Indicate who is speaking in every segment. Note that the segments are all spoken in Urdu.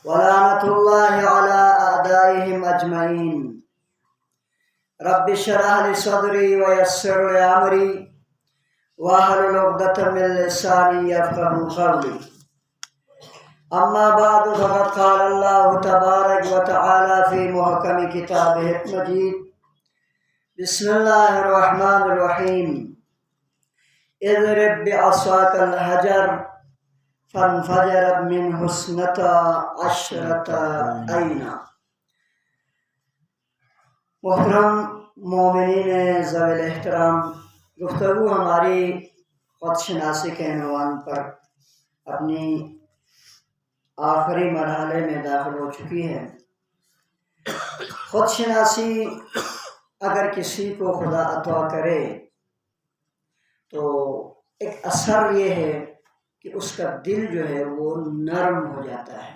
Speaker 1: ولعنة الله على أعدائهم أجمعين. رب اشرح لي صدري ويسر لي أمري واحلل عقدة من لساني يفقهوا قولي. أما بعد فقد قال الله تبارك وتعالى في محكم كتابه المجيد: بسم الله الرحمن الرحيم. اضرب بعصاك الحجر فانفجرت منه اثنتا عشرة عینا. محترم مومنین ذوی الاحترام، گفتگو ہماری خود شناسی کے عنوان پر اپنی آخری مرحلے میں داخل ہو چکی ہے. خود شناسی اگر کسی کو خدا عطا کرے تو ایک اثر یہ ہے کہ اس کا دل جو ہے وہ نرم ہو جاتا ہے،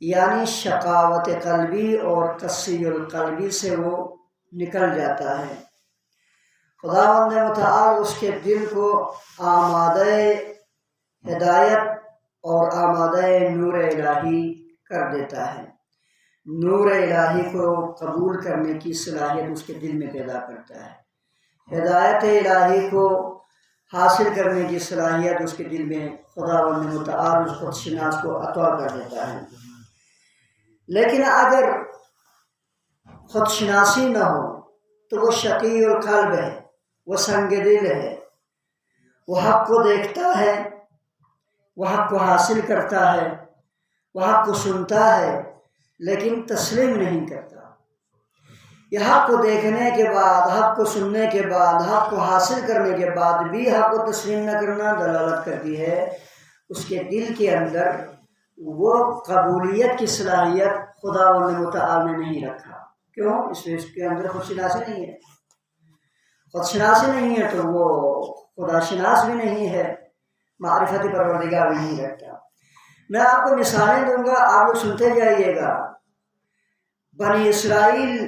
Speaker 1: یعنی شقاوت قلبی اور قسی القلبی سے وہ نکل جاتا ہے. خداوند متعال اس کے دل کو آمادہ ہدایت اور آمادہ نور الہی کر دیتا ہے. نور الہی کو قبول کرنے کی صلاحیت اس کے دل میں پیدا کرتا ہے. ہدایت الہی کو حاصل کرنے کی صلاحیت اس کے دل میں خداوند متعال اس خود شناس کو عطا کر دیتا ہے. لیکن اگر خود شناسی نہ ہو تو وہ شقی القلب ہے، وہ سنگ دل ہے. وہ حق کو دیکھتا ہے، وہ حق کو حاصل کرتا ہے، وہ حق کو سنتا ہے، لیکن تسلیم نہیں کرتا. یہ حق کو دیکھنے کے بعد، حق کو سننے کے بعد، حق کو حاصل کرنے کے بعد بھی حق کو تسلیم نہ کرنا دلالت کرتی ہے اس کے دل کے اندر وہ قبولیت کی صلاحیت خداوند متعال نے نہیں رکھا. کیوں؟ اس لیے اس کے اندر خود شناسی نہیں ہے. خود شناسی نہیں ہے تو وہ خدا شناس بھی نہیں ہے، معرفت پروردگار بھی نہیں رکھتا. میں آپ کو مثالیں دوں گا، آپ لوگ سنتے جائیے گا. بنی اسرائیل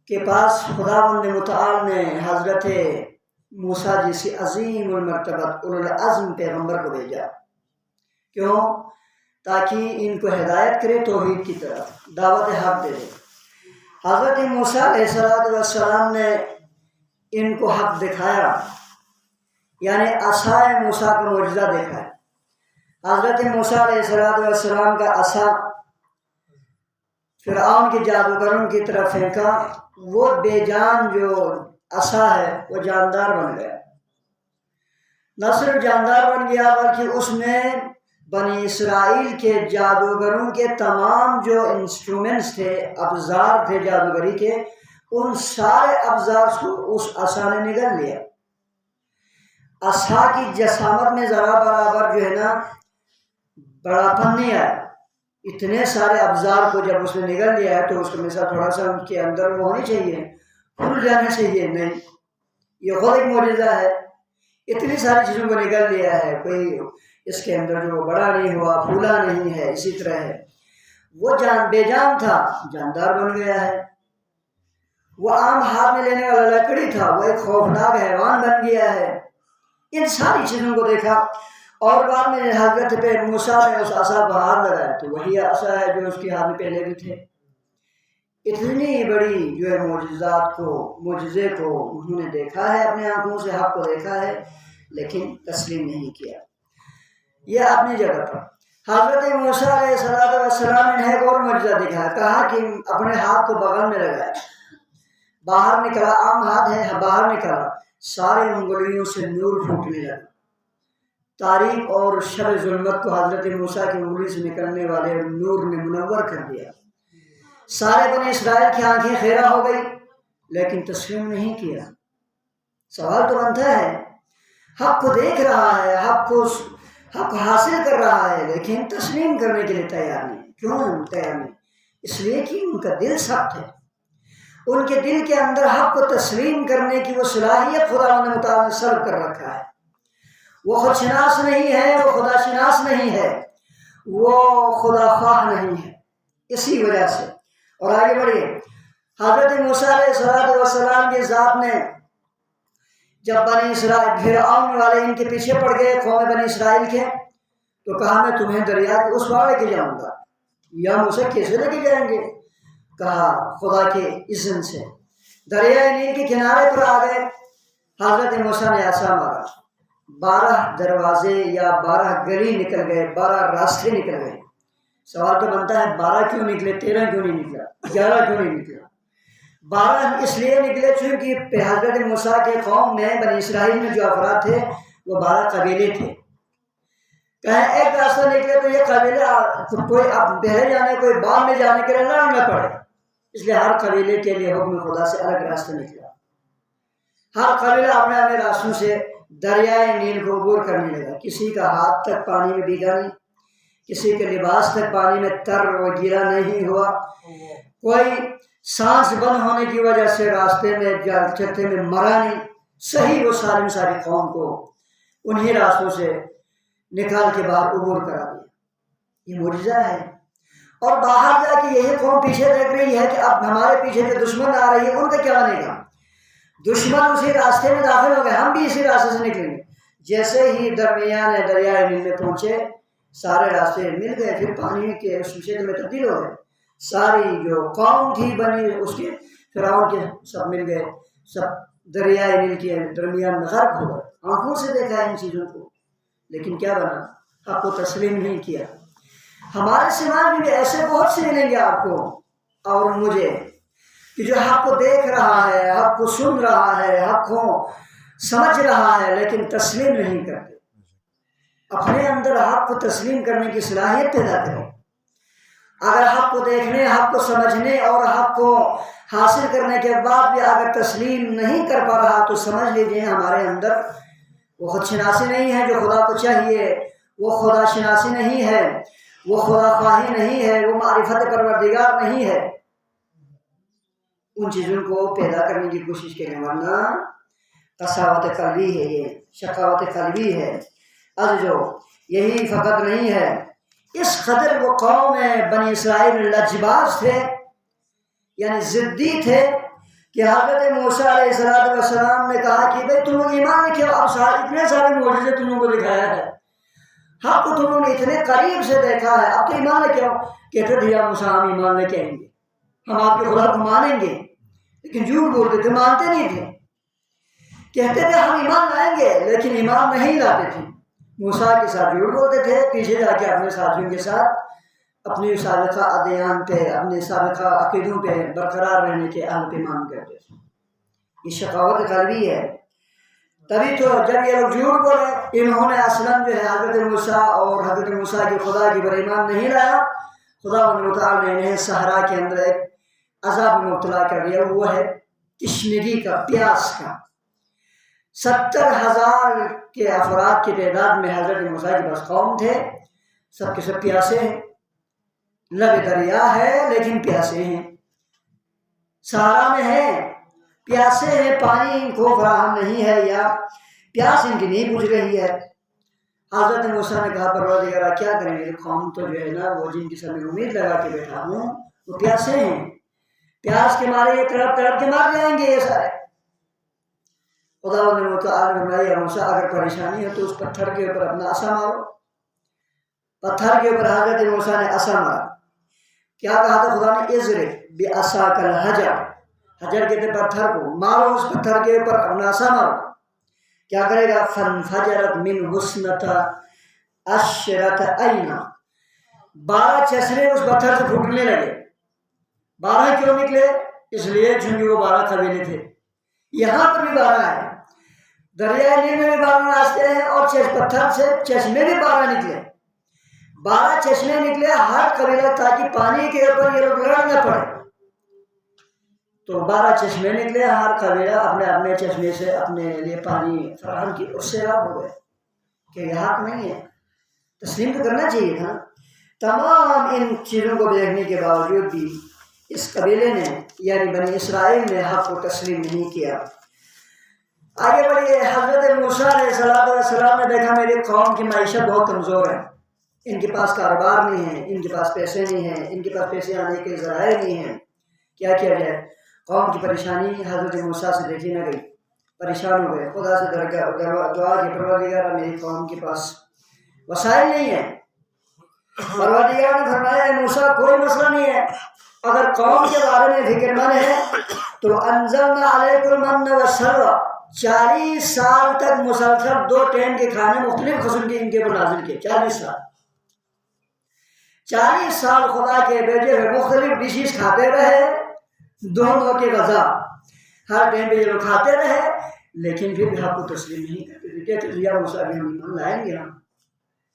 Speaker 1: کے پاس خداوند متعال نے حضرت موسیٰ جیسی عظیم المرتبت اولوالعزم پیغمبر کو بھیجا. کیوں؟ تاکہ ان کو ہدایت کرے، توحید کی طرف دعوت حق دے دے. حضرت موسیٰ علیہ السلام نے ان کو حق دکھایا، یعنی عصائے موسیٰ کا معجزہ دکھایا. حضرت موسیٰ علیہ السلام کا عصا فرعون کے جادوگروں کی طرف پھینکا. وہ بے جان جو عصا ہے وہ جاندار بن گیا. نہ صرف جاندار بن گیا بلکہ اس میں بنی اسرائیل کے جادوگروں کے تمام جو انسٹرومنٹس تھے، ابزار تھے جادوگری کے، ان سارے ابزار کو اس عصا نے نگل لیا. عصا کی جسامت میں ذرا برابر جو ہے نا بڑا پن نہیں آیا. اتنے سارے ابزار کو جب اس نے نگل لیا ہے تو اس کو مثلا تھوڑا سا ان کے اندر وہ ہونی چاہیے، کھل جانا چاہیے. نہیں، یہ خود ایک معجزہ ہے. اتنی ساری چیزوں کو نگل لیا ہے، کوئی اس کے اندر جو بڑا نہیں ہوا، پھولا نہیں ہے. اسی طرح ہے، وہ بے جان تھا، جاندار بن گیا ہے. وہ عام ہاتھ میں لینے والا لکڑی تھا، وہ ایک خوفناک حیوان بن گیا ہے. ان ساری چیزوں کو دیکھا اور بعد میں حضرت پہ موسیٰ نے اس عصا کو ہاتھ لگایا تو وہی عصا ہے جو اس کے ہاتھ میں پہلے بھی تھے. اتنی بڑی جو ہے معجزے کو انہوں نے دیکھا ہے، اپنے آنکھوں سے حق کو دیکھا ہے، لیکن تسلیم نہیں کیا. یہ اپنی جگہ پر. حضرت موسیٰ علیہ السلام نے ایک اور معجزہ دکھایا. کہا کہ اپنے ہاتھ کو بغل میں لگایا، باہر نکلا، عام ہاتھ ہے، باہر نکلا، سارے انگلیوں سے نور پھوٹنے لگا. تاریک اور شب ظلمت کو حضرت موسیٰ کی انگلی سے نکلنے والے نور نے منور کر دیا. سارے بنی اسرائیل کی آنکھیں خیرہ ہو گئی، لیکن تسلیم نہیں کیا. سوال تو بنتا ہے، حق کو دیکھ رہا ہے، حق حاصل کر رہا ہے، لیکن تسلیم کرنے کے لیے تیار نہیں. کیوں تیار نہیں؟ اس لیے کہ ان کا دل سخت ہے. ان کے دل کے اندر حق کو تسلیم کرنے کی وہ صلاحیت خداوند متعال نے سلب کر رکھا ہے. وہ خود شناس نہیں ہے، وہ خدا شناس نہیں ہے، وہ خدا خواہ نہیں ہے. اسی وجہ سے. اور آگے بڑھیے. حضرت موسیٰ علیہ السلام کی ذات نے جب بنی اسرائیل فرعون والے ان کے پیچھے پڑ گئے، قوم بنی اسرائیل کے، تو کہا میں تمہیں دریا کے اس پار لے کے جاؤں گا۔ یا موسیٰ کیسے لے کے جائیں گے؟ کہا خدا کے اذن سے۔ دریائے نیل کے کنارے پر آ گئے، حضرت موسیٰ نے عصا مارا، 12 دروازے یا 12 گلی نکل گئے، 12 راستے نکل گئے۔ سوال تو بنتا ہے 12 کیوں نکلے، 13 کیوں نہیں نکلا، 11 کیوں نہیں نکلا؟ 12 اس لیے نکلے چونکہ حضرت موسیٰ کے قوم میں، بنی اسرائیل میں جو افراد تھے وہ 12 قبیلے تھے۔ کہیں ایک راستہ نکلے تو یہ قبیلے کوئی اب پہلے جانے کوئی بعد میں جانے کے لیے لڑنا پڑے، اس لیے ہر قبیلے کے لیے حکم خدا سے الگ راستہ نکلا۔ ہر قبیلہ اپنے اپنے راستوں سے دریائے نیل کو عبور کرنے لگا۔ کسی کا ہاتھ تک پانی میں بھیگا نہیں، کسی کے لباس تک پانی میں تر و گیلا نہیں ہوا، کوئی سانس بند ہونے کی وجہ سے راستے میں چلتے میں مرا نہیں، صحیح و سالم ساری قوم کو انہی راستوں سے نکال کے باہر عبور کرا دیا۔ یہ معجزہ ہے۔ اور باہر جا کے یہی قوم پیچھے دیکھ رہی ہے کہ اب ہمارے پیچھے جو دشمن آ رہی ہے ان کا کیا بنے گا؟ دشمن اسی راستے میں داخل ہو گئے، ہم بھی اسی راستے سے نکلیں گے۔ جیسے ہی درمیان دریائے نیل میں پہنچے، سارے راستے مل گئے، پھر پانی کے اس شکل میں تبدیل ہو گئے۔ ساری جو قوم تھی بنی اس کے فرعون کے سب مل گئے، سب دریائے نیل کے درمیان میں غرق ہو گئے۔ آنکھوں سے دیکھا ان چیزوں کو، لیکن کیا بنا؟ حق کو تسلیم نہیں کیا۔ ہمارے سماج میں بھی ایسے بہت سے ملیں گے آپ کو اور مجھے کہ جو حق کو دیکھ رہا ہے، حق کو سن رہا ہے، حق کو سمجھ رہا ہے، لیکن تسلیم نہیں کرتے۔ اپنے اندر حق کو تسلیم کرنے کی صلاحیت پیدا کریں۔ اگر حق کو دیکھنے، حق کو سمجھنے اور حق کو حاصل کرنے کے بعد بھی اگر تسلیم نہیں کر پا رہا تو سمجھ لیجیے ہمارے اندر وہ خود شناسی نہیں ہے جو خدا کو چاہیے، وہ خدا شناسی نہیں ہے، وہ خدا خواہی نہیں ہے، وہ معرفت پروردگار نہیں ہے۔ ان چیزوں کو پیدا کرنے کی کوشش کریں، ورنہ قساوت قلبی ہے، یہ شقاوت قلبی ہے۔ جو یہی فقط نہیں ہے، اس قدر وہ قوم بنی اسرائیل لجباز تھے، یعنی ضدی تھے کہ حضرت موسیٰ علیہ السلام نے کہا کہ بھئی تم لوگ ایمان نہیں کیا، اب اتنے سارے معجزے تم لوگوں کو دکھایا ہے، حق کو تم لوگوں نے اتنے قریب سے دیکھا ہے، اب تو ایمان لے کے آؤ۔ کہتے تھے یا موسیٰ ہم ایمان لے کے آئیں گے، ہم آپ کے خدا کو مانیں گے، لیکن جھوٹ بولتے تھے، مانتے نہیں تھے۔ کہتے تھے ہم ایمان لائیں گے، لیکن ایمان نہیں لاتے تھے۔ موسیٰ کے ساتھ جھوٹ بولتے تھے، پیچھے جا کے اپنے ساتھیوں کے ساتھ اپنی سابقہ ادیان پہ، اپنے سابقہ عقیدوں پہ برقرار رہنے کے عہد پیمان کرتے تھے۔ یہ شقاوت قلبی ہے۔ تبھی تو جب یہ لوگ جھوٹ بولے، انہوں نے اصلاً جو ہے حضرت موسیٰ اور حضرت موسیٰ کی خدا کی پر ایمان نہیں لایا، خدا تعالیٰ نے انہیں صحرا کے اندر ایک عذاب میں مبتلا کر دیا، وہ ہے تشنگی کا، پیاس کا۔ 70,000 کے افراد کی تعداد میں حضرت موسیٰ کے پاس قوم تھے، سب کے سب پیاسے ہیں، لب دریا ہے لیکن پیاسے ہیں، صحرا میں ہیں، پیاسے ہیں، پانی ان کو فراہم نہیں ہے یا پیاس ان کی نہیں بجھ رہی ہے۔ حضرت موسیٰ نے کہا پروردگارا کیا کریں، میری قوم تو جو ہے نا وہ جن کی سب میں امید لگا کے بیٹھا ہوں وہ پیاسے ہیں، پیاس کے مارے یہ تڑپ تڑپ کے مار جائیں گے یہ سارے۔ خدا نے متعال یا موسیٰ اگر پریشانی ہے تو اس پتھر کے اوپر اپنا عصا مارو۔ پتھر کے اوپر حضرت موسیٰ نے عصا مارا۔ کیا کہا تھا خدا نے؟ اضرب بعصاک الحجر، حجر کے پتھر کو مارو، اس پتھر کے اوپر اپنا عصا مارو۔ کیا کرے گا؟ فانفجرت منہ اثنتا عشرۃ عینا، 12 چشمے اس پتھر سے پھوٹنے لگے۔ 12 کیوں نکلے؟ اس لیے چونکہ وہ 12 قبیلے تھے۔ یہاں پر بھی 12 ہے، دریائے نیل میں بھی 12 راستے ہیں اور پتھر سے چشمے بھی 12 نکلے۔ 12 چشمے نکلے ہر قبیلہ تاکہ پانی کے اوپر یہ لوگ لڑ نہ پڑے۔ تو 12 چشمے نکلے، ہر قبیلہ اپنے اپنے چشمے سے اپنے لیے پانی فراہم کی، اس سے رب ہو گئے کہ یہ حق نہیں ہے، تسلیم تو کرنا چاہیے تھا۔ تمام ان چیزوں کو دیکھنے کے باوجود بھی اس قبیلے نے یعنی بنی اسرائیل نے حق کو تسلیم نہیں کیا۔ آگے بڑھیے، حضرت موسیٰ علیہ السلام نے دیکھا میری قوم کی معیشت بہت کمزور ہے، ان کے پاس کاروبار نہیں ہے، ان کے پاس پیسے نہیں ہیں، ان کے پاس پیسے آنے کے ذرائع نہیں ہیں، کیا کیا جائے؟ قوم کی پریشانی حضرت موسیٰ سے دیکھی نہ گئی، پریشان ہو گئے، خدا سے دعا کی پروردگارا میری قوم کے پاس وسائل نہیں ہیں۔ پروردگار نے فرمایا اے موسیٰ کوئی مسئلہ نہیں ہے، اگر قوم کے بارے میں فکر مند ہے تو انزلنا علیکم المن والسلوی، 40 سال تک مسلسل 2 ٹائم کے کھانے مختلف قسم کے ان کے اوپر نازل کیے۔ 40 سال خدا کے بھیجے ہوئے مختلف ڈشز کھاتے رہے، دونوں کے غذا ہر ٹائم پہ یہ لوگ کھاتے رہے، لیکن پھر بھی حق کو تسلیم نہیں کرتے تھے۔ کہتے تھے یا موسیٰ ہم ایمان لائیں گے،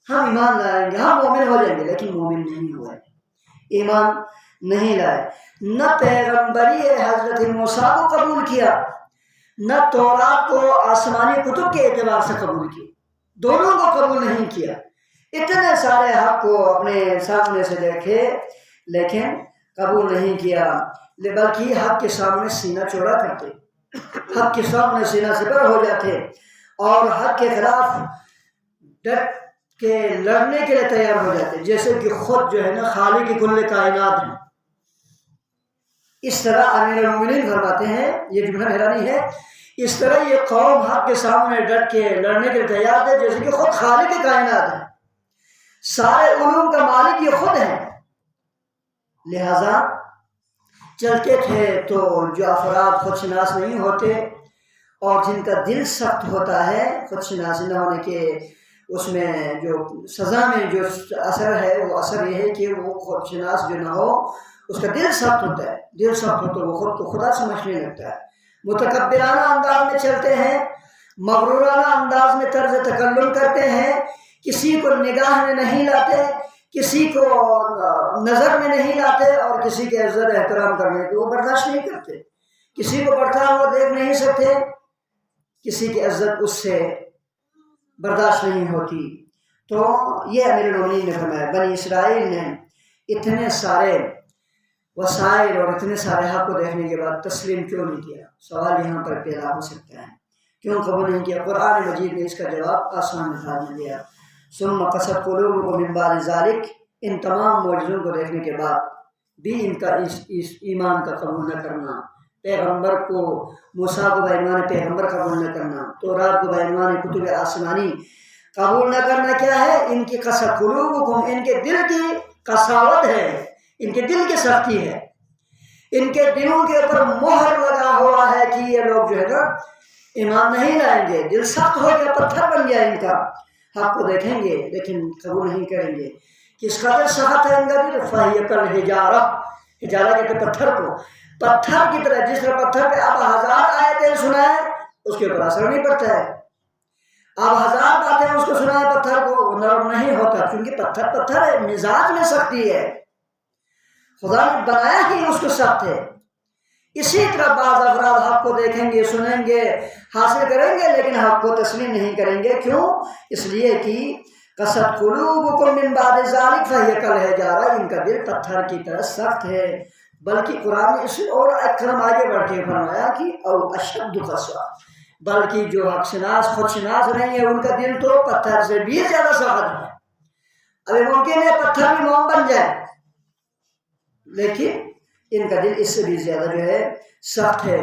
Speaker 1: ہم ایمان لائیں گے، ہم مومن ہو جائیں گے، لیکن مومن نہیں ہوئے، ایمان نہیں لائے۔ نہ پیغمبری حضرت موسیٰ کو قبول کیا، نہ تورات کو آسمانی کتب کے اعتبار سے قبول کیا، دونوں کو قبول نہیں کیا۔ اتنے سارے حق کو اپنے سامنے سے دیکھے لیکن قبول نہیں کیا، بلکہ حق کے سامنے سینہ چوڑا کرتے، حق کے سامنے سینہ سپر ہو جاتے اور حق کے خلاف ڈٹ کے لڑنے کے لیے تیار ہو جاتے، جیسے کہ خود جو ہے نا خالق کل کائنات ہے۔ اس طرح امیر المومنین فرماتے ہیں، یہ جملہ میرا نہیں ہے، اس طرح یہ قوم حق کے سامنے ڈٹ کے لڑنے کے لیے تیار ہے جیسے کہ خود خالق کائنات ہے، سارے علوم کا مالک یہ خود ہے۔ لہذا چلتے تھے تو جو افراد خود شناس نہیں ہوتے اور جن کا دل سخت ہوتا ہے، خود شناسی نہ ہونے کے اس میں جو سزا میں جو اثر ہے وہ اثر یہ ہے کہ وہ خود شناس جو نہ ہو اس کا دل سخت ہوتا ہے، دل سخت ہو تو وہ خود کو خدا سمجھنے لگتا ہے، متکبرانہ انداز میں چلتے ہیں، مغرورانہ انداز میں طرز تکلم کرتے ہیں، کسی کو نگاہ میں نہیں لاتے، کسی کو نظر میں نہیں لاتے اور کسی کے عزت احترام کرنے کو وہ برداشت نہیں کرتے، کسی کو بڑھتا ہوا دیکھ نہیں سکتے، کسی کی عزت اس سے برداشت نہیں ہوتی۔ تو یہ امیر المومنین نے فرمایا بنی اسرائیل نے اتنے سارے وسائل اور اتنے سارے حق کو دیکھنے کے بعد تسلیم کیوں نہیں کیا؟ سوال یہاں پر پیدا ہو سکتا ہے، کیوں قبول نہیں کیا؟ قرآن مجید نے اس کا جواب آسان انداز میں دیا، ثم قست قلوبکم من بعد ذلک، ان تمام معجزوں کو دیکھنے کے بعد بھی ان کا اس ایمان کا قبول نہ کرنا، پیغمبر کو موسیٰ کو بعنوان پیغمبر قبول نہ کرنا، تورات کو بعنوان کتب آسمانی قبول نہ کرنا، کیا ہے؟ ان کی قسوۃ قلوبکم، ان کے دل کی قساوت ہے، ان کے دل کی سختی ہے، ان کے دلوں کے اوپر مہر لگا ہوا ہے کہ یہ لوگ جو ہے نا ایمان نہیں لائیں گے، دل سخت ہو گیا، پتھر بن گیا ان کا، حق کو دیکھیں گے لیکن قبول نہیں کریں گے۔ کس قدر سخت ہے ان کا دل؟ فَهِيَ كَالْحِجَارَةِ، حجارہ کہتے پتھر کو، پتھر کی طرح، جس طرح پتھر پہ آپ 1000 آیتیں سنائیں اس کے اوپر اثر نہیں پڑتا ہے، آپ 1000 باتیں اس کو سنائیں پتھر کو وہ نرم نہیں ہوتا، کیونکہ پتھر ہے، مزاج میں سختی ہے، خدا نے بنایا ہی اس کو سخت ہے۔ اسی طرح بعض افراد حق کو دیکھیں گے، سنیں گے، حاصل کریں گے لیکن حق کو تسلیم نہیں کریں گے، کیوں؟ اس لیے کہ قسوۃ قلوبکم من بعد ذلک فہی کالحجارہ، ان کا دل پتھر کی طرح سخت ہے۔ بلکہ قرآن نے اس اور اکرم آگے بڑھ کے فرمایا کہ او اشد قسوہ، بلکہ جو حق شناس خود شناس نہیں ہے ان کا دل تو پتھر سے بھی زیادہ سخت ہے۔ ابھی ممکن ہے پتھر بھی موم بن جائے لیکن ان کا دل اس سے بھی زیادہ جو ہے سخت ہے۔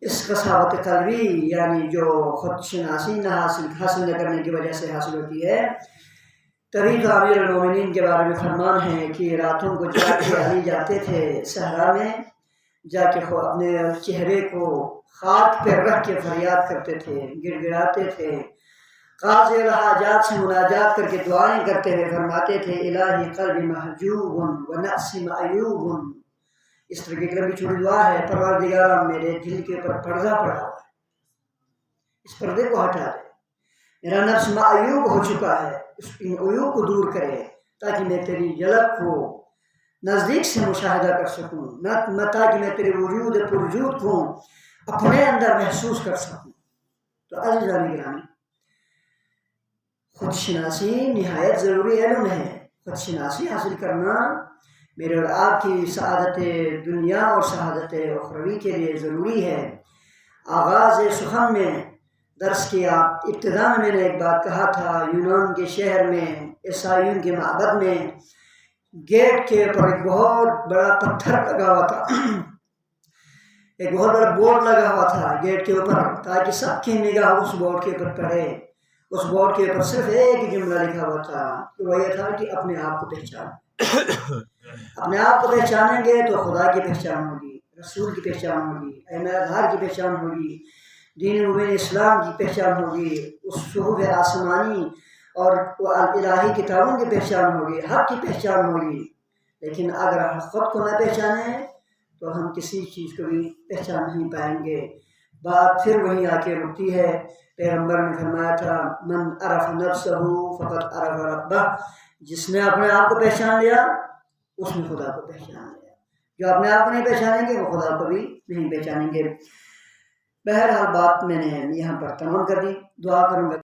Speaker 1: اس قساوت قلبی یعنی جو خود شناسی نہ حاصل نہ کرنے کی وجہ سے حاصل ہوتی ہے، تبھی تو امیر المومنین کے بارے میں فرمان ہے کہ راتوں کو جا کے علی جاتے تھے صحرا میں، جا کے اپنے چہرے کو خاک پہ رکھ کے فریاد کرتے تھے، گڑ گڑاتے تھے، قاضی الحاجات سے مناجات کر کے دعائیں کرتے ہوئے فرماتے تھے الہی قلبی محجوب و نفسی معیوب، اس طرح کی ایک لمبی چھوٹی دعا ہے، پروردگارا میرے دل کے اوپر پردہ پڑا ہوا ہے، اس پردے کو ہٹا دے، میرا نفس معیوب ہو چکا ہے، ان عیوب کو دور کرے تاکہ میں تیری جھلک کو نزدیک سے مشاہدہ کر سکوں، تاکہ میں تیرے وجود پرجود کو اپنے اندر محسوس کر سکوں۔ تو عزیزان گرامی، خود شناسی نہایت ضروری علم ہے، خود شناسی حاصل کرنا میرے اور آپ کی سعادت دنیا اور سعادت اخروی کے لیے ضروری ہے۔ آغاز سخن میں درس کیا، ابتدا میں نے ایک بات کہا تھا، یونان کے شہر میں عیسائیوں کے معبد میں گیٹ کے اوپر ایک بہت بڑا پتھر لگا ہوا تھا، ایک بہت بڑا بورڈ لگا ہوا تھا گیٹ کے اوپر، تاکہ سب کی نگاہ اس بورڈ کے اوپر پڑے، اس بورڈ کے اوپر صرف ایک ہی جملہ لکھا ہوا تھا کہ وہ یہ تھا کہ اپنے آپ کو پہچان. اپنے آپ کو پہچانیں گے تو خدا کی پہچان ہوگی، رسول کی پہچان ہوگی، ائمہ اطہار کی پہچان ہوگی، دین مبین اسلام کی پہچان ہوگی، اس صحف آسمانی اور الہی کتابوں کی پہچان ہوگی، حق کی پہچان ہوگی. لیکن اگر ہم خود کو نہ پہچانیں تو ہم کسی چیز کو بھی پہچان نہیں پائیں گے. بات پھر وہیں آ کے رکتی ہے. پیغمبر نے فرمایا تھا من عرف نفسہ فقط عرف ربہ، جس نے اپنے آپ کو پہچان لیا اس نے خدا کو پہچان لیا. جو اپنے آپ کو نہیں پہچانیں گے وہ خدا کو بھی نہیں پہچانیں گے. بہرحال بات میں نے یہاں پر تمام کر دی. دعا کروں گا